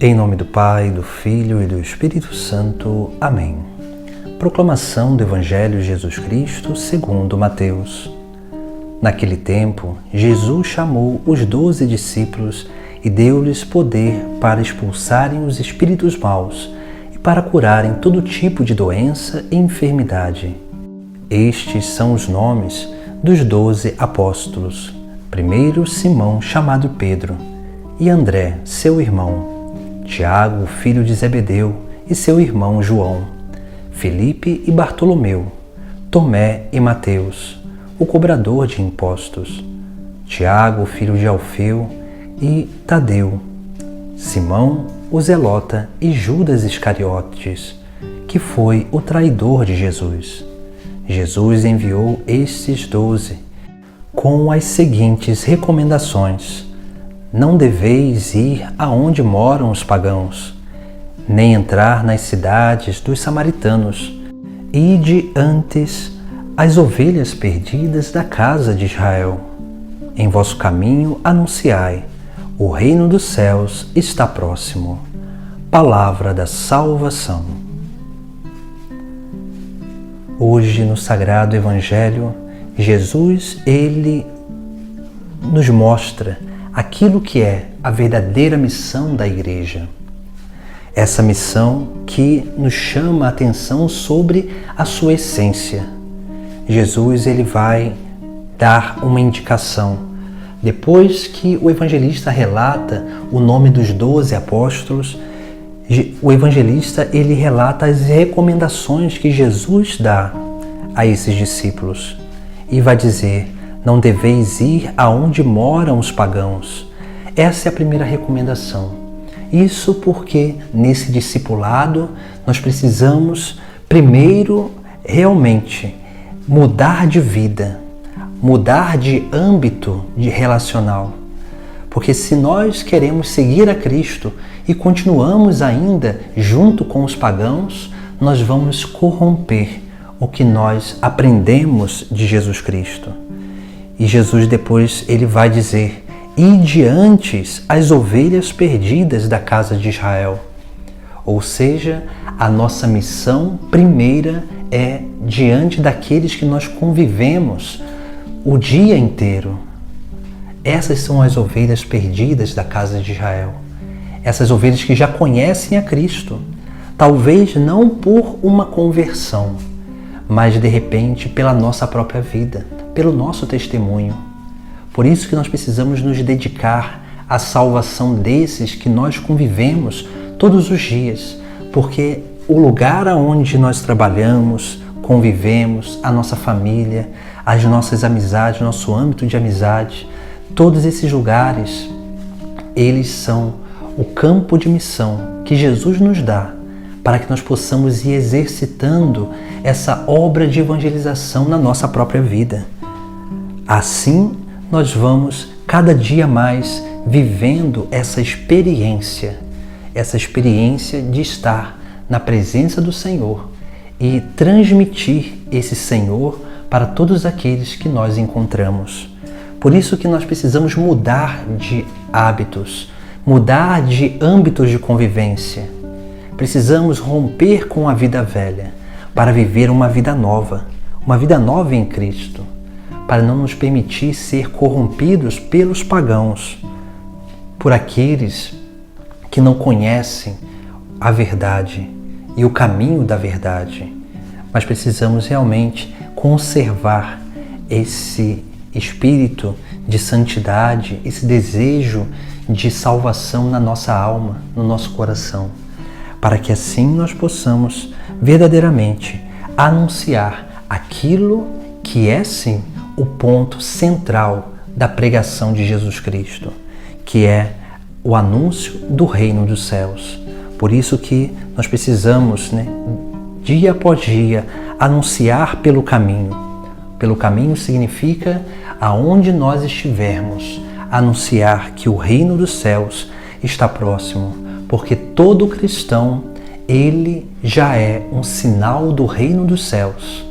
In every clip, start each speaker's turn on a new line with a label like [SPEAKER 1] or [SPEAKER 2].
[SPEAKER 1] Em nome do Pai, do Filho e do Espírito Santo. Amém. Proclamação do Evangelho de Jesus Cristo segundo Mateus. Naquele tempo, Jesus chamou os 12 discípulos e deu-lhes poder para expulsarem os espíritos maus e para curarem todo tipo de doença e enfermidade. Estes são os nomes dos 12 apóstolos. Primeiro, Simão, chamado Pedro, e André, seu irmão, Tiago, filho de Zebedeu, e seu irmão João, Filipe e Bartolomeu, Tomé e Mateus, o cobrador de impostos, Tiago, filho de Alfeu, e Tadeu, Simão, o zelota, e Judas Iscariotes, que foi o traidor de Jesus. Jesus enviou estes 12 com as seguintes recomendações: não deveis ir aonde moram os pagãos, nem entrar nas cidades dos samaritanos. Ide antes as ovelhas perdidas da casa de Israel. Em vosso caminho anunciai: o reino dos céus está próximo. Palavra da salvação. Hoje, no Sagrado Evangelho, Jesus, ele nos mostra aquilo que é a verdadeira missão da Igreja. Essa missão que nos chama a atenção sobre a sua essência. Jesus, ele vai dar uma indicação. Depois que o evangelista relata o nome dos 12 apóstolos, o evangelista, ele relata as recomendações que Jesus dá a esses discípulos. E vai dizer: não deveis ir aonde moram os pagãos. Essa é a primeira recomendação. Isso porque nesse discipulado nós precisamos primeiro realmente mudar de vida, mudar de âmbito de relacional. Porque se nós queremos seguir a Cristo e continuamos ainda junto com os pagãos, nós vamos corromper o que nós aprendemos de Jesus Cristo. E Jesus depois ele vai dizer: ide antes as ovelhas perdidas da casa de Israel. Ou seja, a nossa missão primeira é diante daqueles que nós convivemos o dia inteiro. Essas são as ovelhas perdidas da casa de Israel. Essas ovelhas que já conhecem a Cristo. Talvez não por uma conversão, mas de repente pela nossa própria vida, pelo nosso testemunho. Por isso que nós precisamos nos dedicar à salvação desses que nós convivemos todos os dias, porque o lugar onde nós trabalhamos, convivemos, a nossa família, as nossas amizades, nosso âmbito de amizade, todos esses lugares, eles são o campo de missão que Jesus nos dá para que nós possamos ir exercitando essa obra de evangelização na nossa própria vida. Assim, nós vamos cada dia mais vivendo essa experiência de estar na presença do Senhor e transmitir esse Senhor para todos aqueles que nós encontramos. Por isso que nós precisamos mudar de hábitos, mudar de âmbitos de convivência. Precisamos romper com a vida velha para viver uma vida nova em Cristo, para não nos permitir ser corrompidos pelos pagãos, por aqueles que não conhecem a verdade e o caminho da verdade. Mas precisamos realmente conservar esse espírito de santidade, esse desejo de salvação na nossa alma, no nosso coração, para que assim nós possamos verdadeiramente anunciar aquilo que é sim o ponto central da pregação de Jesus Cristo, que é o anúncio do reino dos céus. Por isso que nós precisamos, dia após dia, anunciar pelo caminho. Pelo caminho significa aonde nós estivermos, anunciar que o reino dos céus está próximo, porque todo cristão, ele já é um sinal do reino dos céus.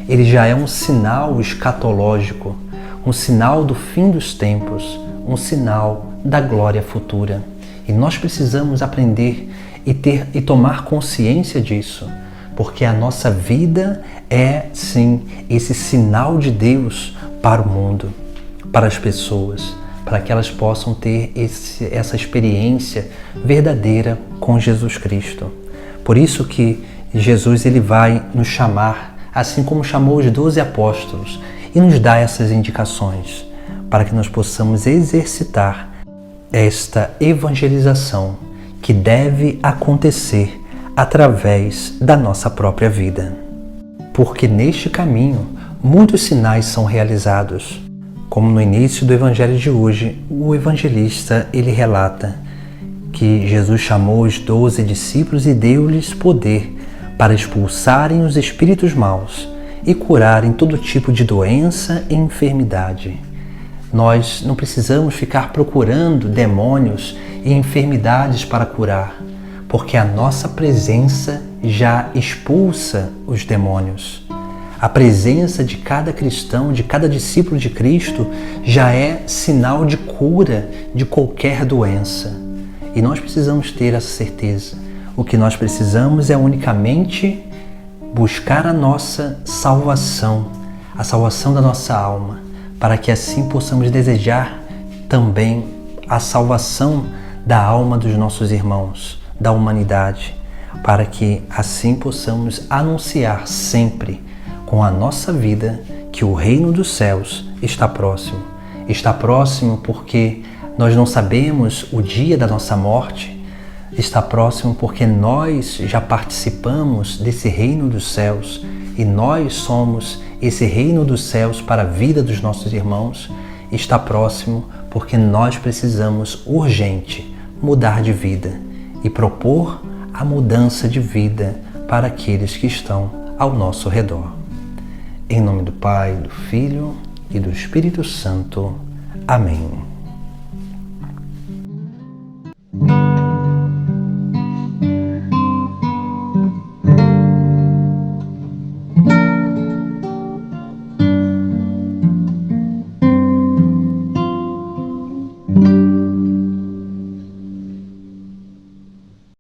[SPEAKER 1] Ele já é um sinal escatológico, um sinal do fim dos tempos, um sinal da glória futura. E nós precisamos aprender e tomar consciência disso, porque a nossa vida é, sim, esse sinal de Deus para o mundo, para as pessoas, para que elas possam ter essa experiência verdadeira com Jesus Cristo. Por isso que Jesus ele vai nos chamar, assim como chamou os 12 apóstolos, e nos dá essas indicações para que nós possamos exercitar esta evangelização que deve acontecer através da nossa própria vida. Porque neste caminho muitos sinais são realizados. Como no início do evangelho de hoje, o evangelista ele relata que Jesus chamou os 12 discípulos e deu-lhes poder para expulsarem os espíritos maus e curarem todo tipo de doença e enfermidade. Nós não precisamos ficar procurando demônios e enfermidades para curar, porque a nossa presença já expulsa os demônios. A presença de cada cristão, de cada discípulo de Cristo, já é sinal de cura de qualquer doença. E nós precisamos ter essa certeza. O que nós precisamos é unicamente buscar a nossa salvação, a salvação da nossa alma, para que assim possamos desejar também a salvação da alma dos nossos irmãos, da humanidade, para que assim possamos anunciar sempre com a nossa vida que o reino dos céus está próximo. Está próximo porque nós não sabemos o dia da nossa morte, está próximo porque nós já participamos desse reino dos céus e nós somos esse reino dos céus para a vida dos nossos irmãos. Está próximo porque nós precisamos urgente mudar de vida e propor a mudança de vida para aqueles que estão ao nosso redor. Em nome do Pai, do Filho e do Espírito Santo. Amém.